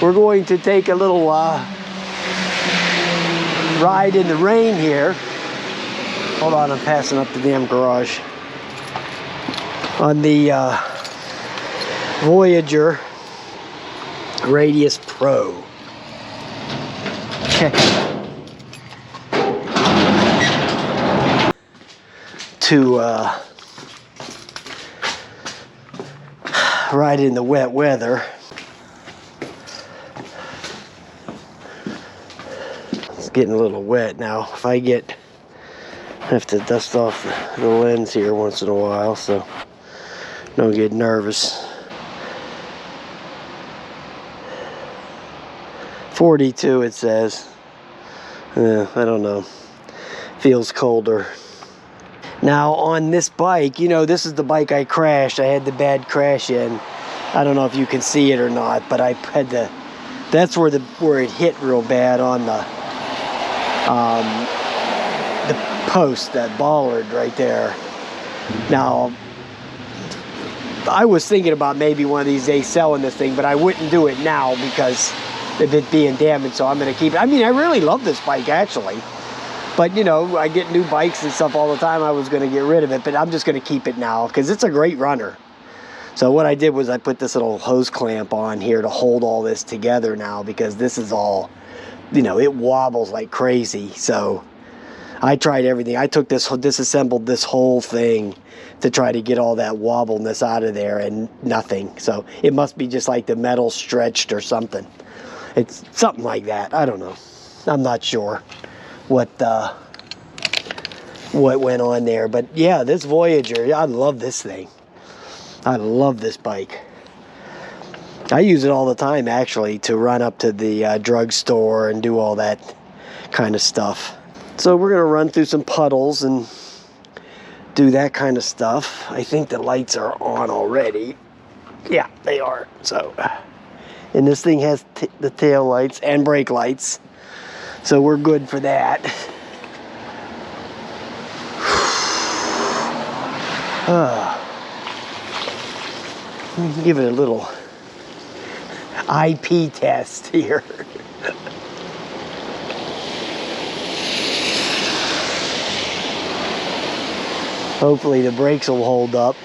we're going to take a little ride in the rain here. Hold on, I'm passing up the damn garage. On the Voyager Radius Pro. Okay. To ride in the wet weather. It's getting a little wet now. If I have to dust off the lens here once in a while, so don't get nervous. 42 it says. I don't know. Feels colder. Now on this bike, you know, this is the bike I crashed. I had the bad crash in. I don't know if you can see it or not, but I had the, that's where it hit real bad on the post, that bollard right there. Now, I was thinking about maybe one of these days selling this thing, but I wouldn't do it now because of it being damaged, so I'm going to keep it. I mean, I really love this bike, actually. But, you know, I get new bikes and stuff all the time. I was going to get rid of it, but I'm just going to keep it now because it's a great runner. So what I did was I put this little hose clamp on here to hold all this together now because this is all, you know, it wobbles like crazy. So I tried everything. I took this, disassembled this whole thing to try to get all that wobbleness out of there and nothing. So it must be just like the metal stretched or something. It's something like that. I don't know. I'm not sure what went on there, but yeah, this Voyager, I love this thing. I love this bike. I use it all the time actually to run up to the drugstore and do all that kind of stuff. So we're gonna run through some puddles and do that kind of stuff. I think the lights are on already. Yeah, they are. So, and this thing has the tail lights and brake lights. So we're good for that. Give it a little IP test here. Hopefully the brakes will hold up.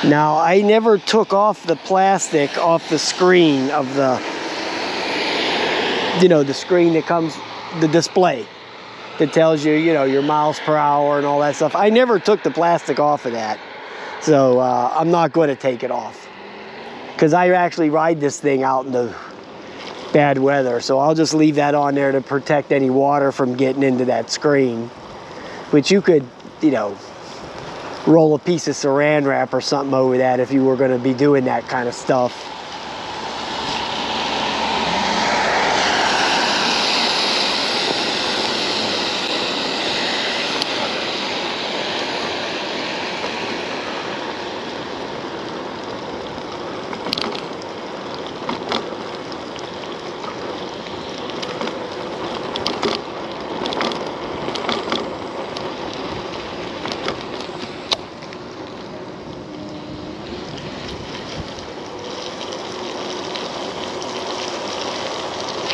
Now, I never took off the plastic off the screen of the, you know, the screen that comes, the display that tells you, you know, your miles per hour and all that stuff. I never took the plastic off of that. So I'm not going to take it off because I actually ride this thing out in the bad weather. So I'll just leave that on there to protect any water from getting into that screen, which you could, you know, roll a piece of saran wrap or something over that if you were going to be doing that kind of stuff.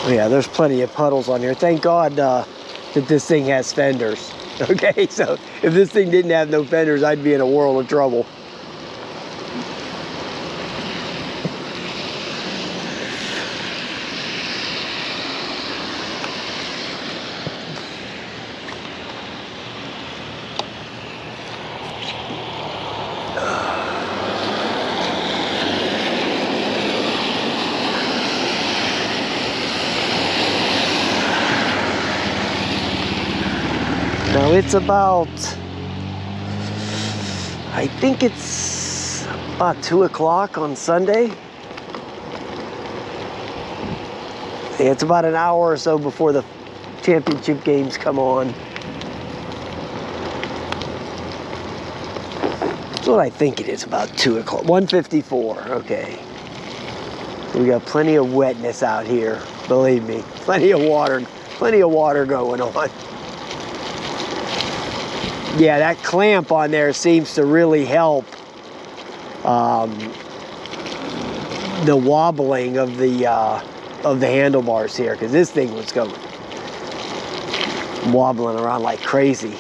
Yeah, there's plenty of puddles on here. Thank God that this thing has fenders. Okay, so if this thing didn't have no fenders, I'd be in a world of trouble. Now it's about, I think it's about 2 o'clock on Sunday. Yeah, it's about an hour or so before the championship games come on. That's what I think it is, about 2 o'clock. 1:54, okay. We got plenty of wetness out here, believe me. Plenty of water going on. Yeah, that clamp on there seems to really help the wobbling of the handlebars here, because this thing was going wobbling around like crazy.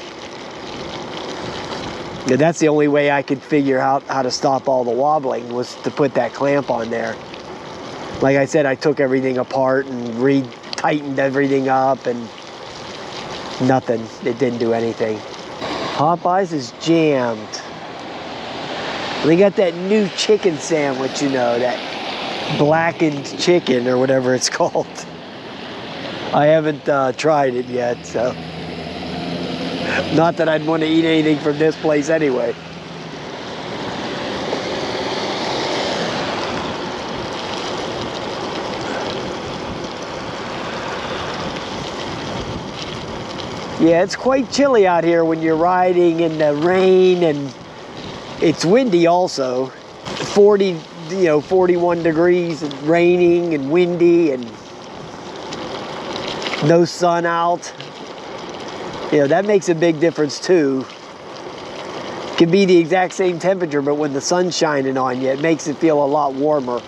Yeah, that's the only way I could figure out how to stop all the wobbling, was to put that clamp on there. Like I said, I took everything apart and re-tightened everything up, and nothing. It didn't do anything. Popeyes is jammed. They got that new chicken sandwich, you know, that blackened chicken or whatever it's called. I haven't tried it yet, so. Not that I'd want to eat anything from this place anyway. Yeah, it's quite chilly out here when you're riding in the rain, and it's windy also. 41 degrees and raining and windy and no sun out. You know, that makes a big difference too. It can be the exact same temperature, but when the sun's shining on you, it makes it feel a lot warmer.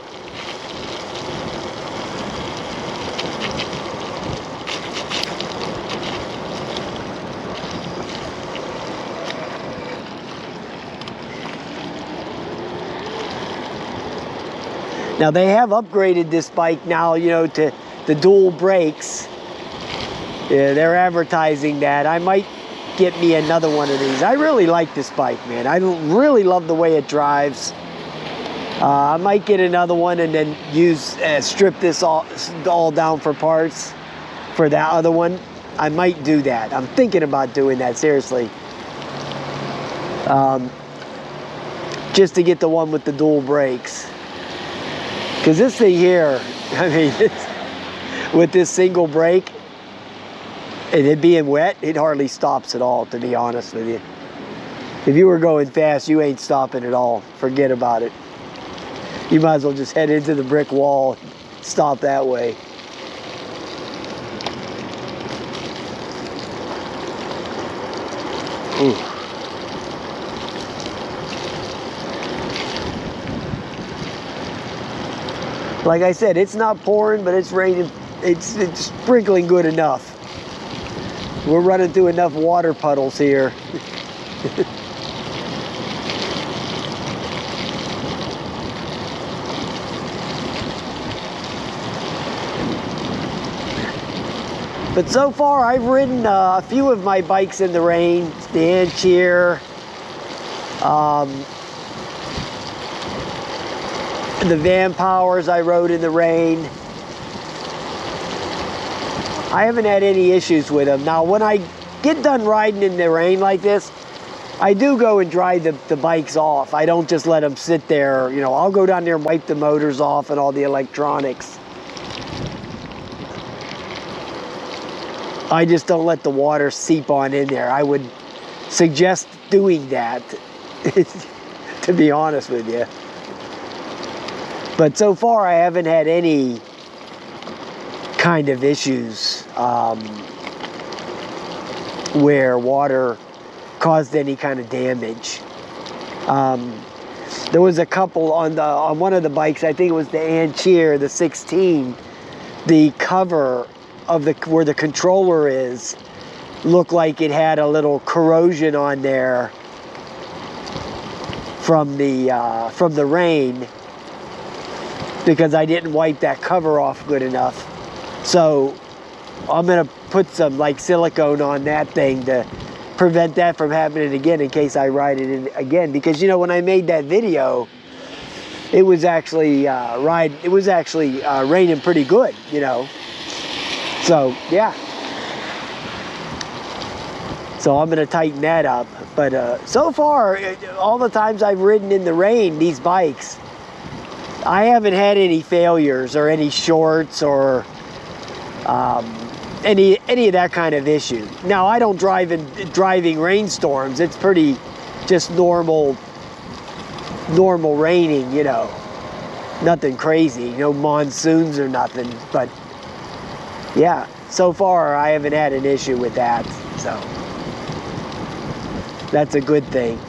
Now they have upgraded this bike now, you know, to the dual brakes. Yeah, they're advertising that. I might get me another one of these. I really like this bike, man. I really love the way it drives. I might get another one and then strip this all down for parts for that other one. I might do that. I'm thinking about doing that, seriously. Just to get the one with the dual brakes. Because this thing here, I mean, with this single brake, and it being wet, it hardly stops at all, to be honest with you. If you were going fast, you ain't stopping at all. Forget about it. You might as well just head into the brick wall, stop that way. Ooh. Like I said, it's not pouring, but it's raining. It's sprinkling good enough. We're running through enough water puddles here. But so far, I've ridden a few of my bikes in the rain. The Ancheer, the Van Powers I rode in the rain. I haven't had any issues with them. Now, when I get done riding in the rain like this, I do go and dry the bikes off. I don't just let them sit there. You know, I'll go down there and wipe the motors off and all the electronics. I just don't let the water seep on in there. I would suggest doing that, to be honest with you. But so far, I haven't had any kind of issues where water caused any kind of damage. There was a couple on one of the bikes, I think it was the Ancheer, the 16, the cover of where the controller is looked like it had a little corrosion on there from the rain, because I didn't wipe that cover off good enough. So I'm gonna put some like silicone on that thing to prevent that from happening again in case I ride it in again. Because, you know, when I made that video, it was actually raining pretty good, you know. So yeah. So I'm going to tighten that up. But so far, all the times I've ridden in the rain, these bikes, I haven't had any failures or any shorts or any of that kind of issue. Now, I don't drive in driving rainstorms. It's pretty just normal raining, you know. Nothing crazy, no monsoons or nothing. But yeah, so far I haven't had an issue with that. So that's a good thing.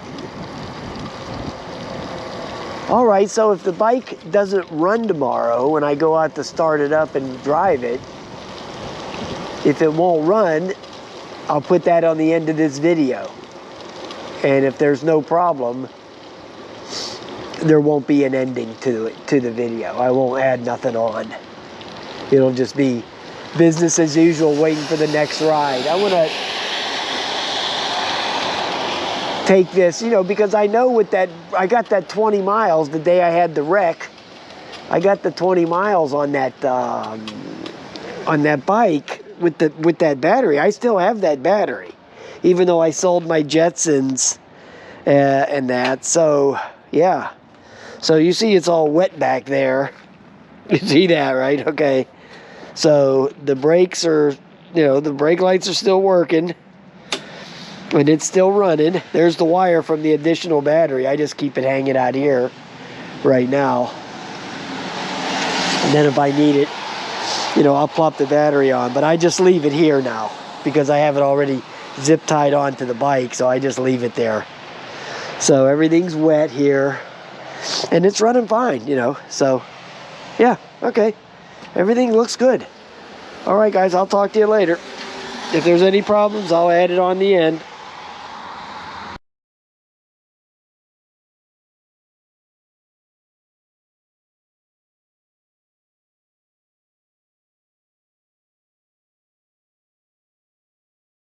All right, so if the bike doesn't run tomorrow when I go out to start it up and drive it, if it won't run, I'll put that on the end of this video. And if there's no problem, there won't be an ending to the video. I won't add nothing on. It'll just be business as usual, waiting for the next ride. I want to take this, you know, because I know with that, I got that 20 miles the day I had the wreck. I got the 20 miles on that bike with that battery. I still have that battery, even though I sold my Jetsons and that. So yeah. So you see it's all wet back there. You see that, right? Okay. So the brakes are, you know, the brake lights are still working. And it's still running. There's the wire from the additional battery. I just keep it hanging out here right now. And then if I need it, you know, I'll plop the battery on. But I just leave it here now because I have it already zip tied onto the bike. So I just leave it there. So everything's wet here. And it's running fine, you know. So, yeah, okay. Everything looks good. All right, guys, I'll talk to you later. If there's any problems, I'll add it on the end.